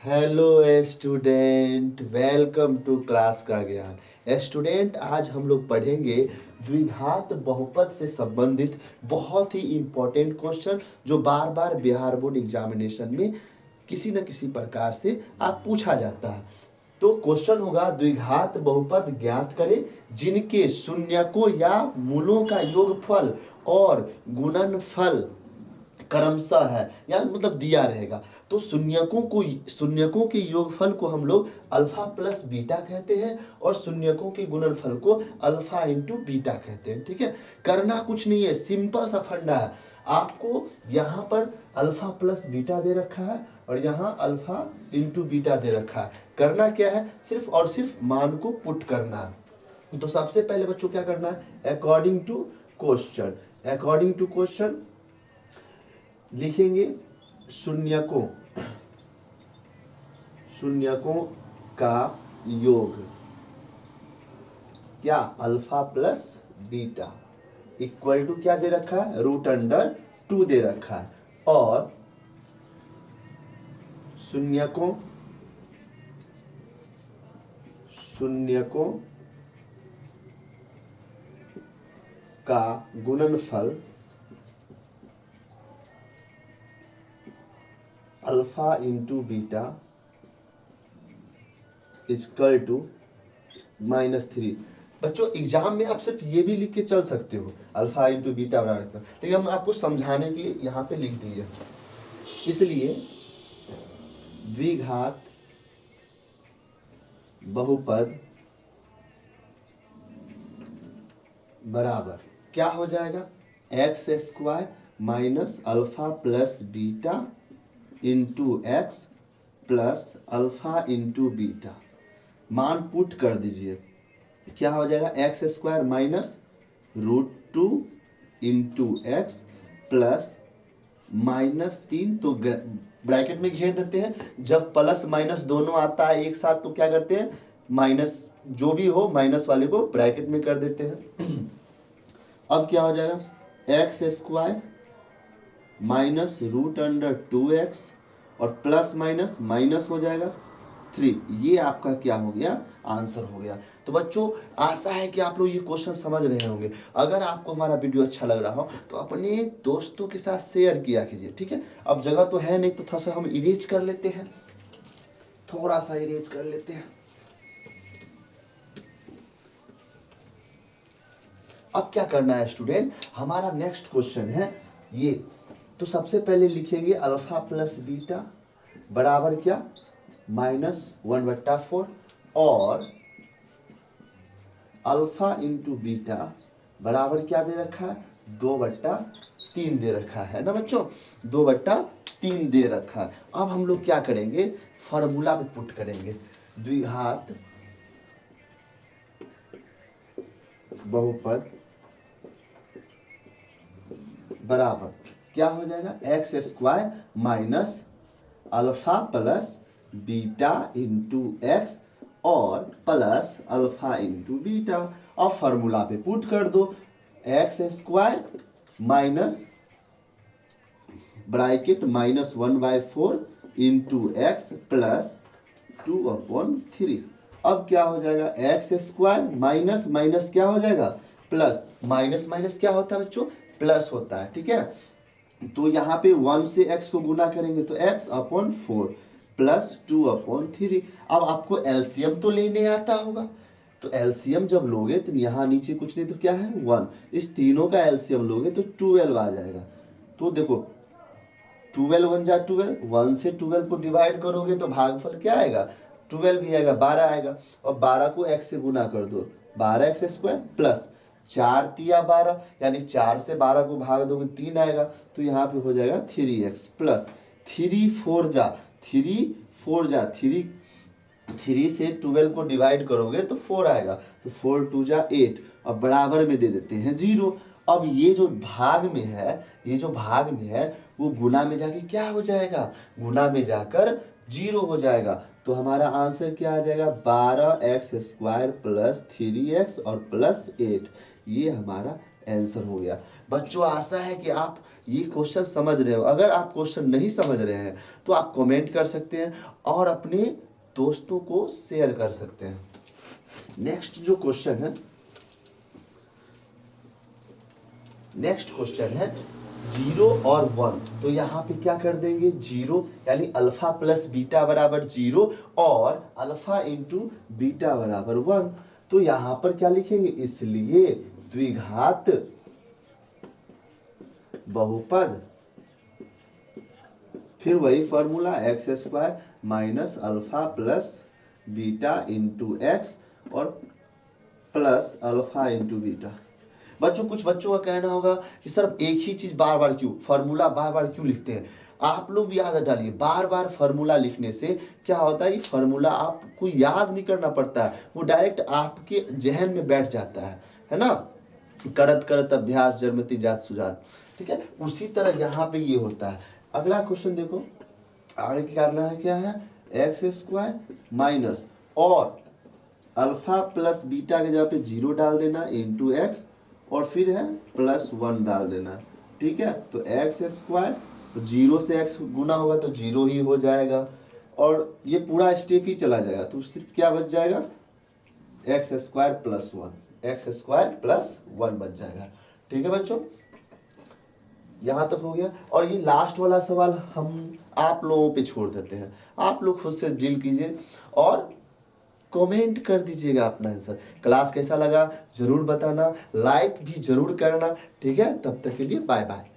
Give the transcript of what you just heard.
Hello student, welcome to class का ज्ञान। Student, आज हम लोग पढ़ेंगे द्विघात बहुपद से संबंधित बहुत ही इम्पोर्टेंट क्वेश्चन जो बार बार बिहार बोर्ड एग्जामिनेशन में किसी न किसी प्रकार से आप पूछा जाता है। तो क्वेश्चन होगा, द्विघात बहुपद ज्ञात करें जिनके शून्यकों या मूलों का योगफल और गुणनफल क्रमशः है, या मतलब दिया रहेगा। तो शून्यकों के योगफल को हम लोग अल्फा प्लस बीटा कहते हैं और शून्यकों के गुणनफल को अल्फा इंटू बीटा कहते हैं। ठीक है, करना कुछ नहीं है, सिंपल सा फंडा है। आपको यहाँ पर अल्फा प्लस बीटा दे रखा है और यहाँ अल्फा इंटू बीटा दे रखा है। करना क्या है, सिर्फ और सिर्फ मान को पुट करना है। तो सबसे पहले बच्चों क्या करना है, अकॉर्डिंग टू क्वेश्चन लिखेंगे शून्यकों का योग, क्या alpha plus beta equal to क्या दे रखा है, √2 दे रखा है। और शून्यकों का गुणनफल alpha into beta equal to -3। बच्चों, एग्जाम में आप सिर्फ ये भी लिख के चल सकते हो, अल्फा इंटू बीटा बराबर, लेकिन हम आपको समझाने के लिए यहाँ पे लिख दिए। इसलिए द्विघात बहुपद बराबर क्या हो जाएगा, x² minus alpha plus beta into x plus alpha into beta. मान पुट कर दीजिए, क्या हो जाएगा, x² minus √2 into x plus -3। तो ब्रैकेट में घेर देते हैं। जब प्लस माइनस दोनों आता है एक साथ तो क्या करते हैं, माइनस जो भी हो माइनस वाले को ब्रैकेट में कर देते हैं। अब क्या हो जाएगा, x² माइनस √2x और प्लस माइनस माइनस हो जाएगा 3। ये आपका क्या हो गया, आंसर हो गया। तो बच्चों, आशा है कि आप लोग ये क्वेश्चन समझ रहे होंगे। अगर आपको हमारा वीडियो अच्छा लग रहा हो तो अपने दोस्तों के साथ शेयर किया कीजिए। ठीक है, अब जगह तो है नहीं तो थोड़ा सा हम इरेज कर लेते हैं, थोड़ा सा इरेज कर लेते हैं। अब क्या करना है स्टूडेंट, हमारा नेक्स्ट क्वेश्चन है ये। तो सबसे पहले लिखेंगे अल्फा प्लस बीटा बराबर क्या, -1/4 और अल्फा इंटू बीटा बराबर क्या दे रखा है, 2/3 दे रखा है ना बच्चों, 2/3 दे रखा है। अब हम लोग क्या करेंगे, फॉर्मूला पे पुट करेंगे। द्विघात बहुपद बराबर क्या हो जाएगा, x² minus alpha plus beta into x और प्लस अल्फा इंटू बीटा। और फॉर्मूला पे पुट कर दो, x² minus bracket -1/4 into x plus 2/3। अब क्या हो जाएगा, x² माइनस माइनस क्या हो जाएगा, प्लस। माइनस माइनस क्या होता है बच्चों, प्लस होता है। ठीक है, तो यहाँ पे 1 से x को गुना करेंगे तो x/4 प्लस 2/3। अब आपको एलसीएम तो लेने आता होगा, तो एलसीएम जब लोगे तो यहाँ नीचे कुछ नहीं तो क्या है, 1। इस तीनों का एलसीएम लोगे तो 12 आ जाएगा। तो देखो 12 1 जा 12, 1 से 12 को डिवाइड करोगे तो भागफल क्या आएगा, 12 भी आएगा, 12 आएगा। और 12 को x से गुना कर दो, 12x² प्लस 4 तिया 12, यानी 4 से 12 को भाग दोगे 3 आएगा। तो यहाँ पे हो जाएगा 3x प्लस 3 3 से 12 को डिवाइड करोगे तो 4 आएगा, तो 4 2 जा 8 और बराबर में दे देते हैं 0। अब ये जो भाग में है वो गुना में जाके क्या हो जाएगा, गुना में जाकर 0 हो जाएगा। तो हमारा आंसर क्या आ जाएगा, 12x² प्लस 3x और प्लस 8। ये हमारा आंसर हो गया। बच्चों आशा है कि आप ये क्वेश्चन समझ रहे हो। अगर आप क्वेश्चन नहीं समझ रहे हैं तो आप कमेंट कर सकते हैं और अपने दोस्तों को शेयर कर सकते हैं। नेक्स्ट जो क्वेश्चन है, नेक्स्ट क्वेश्चन है 0 और 1। तो यहाँ पे क्या कर देंगे, 0 यानी अल्फा प्लस बीटा बराबर 0 और अल्फा इंटू बीटा बराबर 1। तो यहाँ पर क्या लिखेंगे, इसलिए द्विघात बहुपद, फिर वही formula x square minus alpha plus beta into x और प्लस अल्फा इंटू बीटा। बच्चों कुछ बच्चों का कहना होगा कि सर एक ही चीज बार बार क्यों, फॉर्मूला बार बार क्यों लिखते हैं। आप लोग भी आदत डालिए, बार बार फार्मूला लिखने से क्या होता है कि फार्मूला आपको याद नहीं करना पड़ता है, वो डायरेक्ट आपके जहन में बैठ जाता है ना। करत करत अभ्यास जन्मति जात सुजात, ठीक है। उसी तरह यहाँ पे ये होता है। अगला क्वेश्चन देखो, आगे करना है क्या है, एक्स स्क्वायर माइनस और अल्फा प्लस बीटा के जगह पे 0 डाल देना इंटू एक्स और फिर है प्लस 1 डाल देना, ठीक है। तो एक्स स्क्वायर, तो 0 से एक्स गुना होगा तो 0 ही हो जाएगा और ये पूरा स्टेप ही चला जाएगा। तो सिर्फ क्या बच जाएगा, x square plus 1, x square plus 1 बच जाएगा, ठीक है बच्चों। यहाँ तक हो गया। और ये लास्ट वाला सवाल हम आप लोगों पे छोड़ देते हैं, आप लोग खुद से डील कीजिए और कमेंट कर दीजिएगा अपना आंसर। क्लास कैसा लगा जरूर बताना, लाइक भी जरूर करना, ठीक है। तब तक के लिए बाय बाय।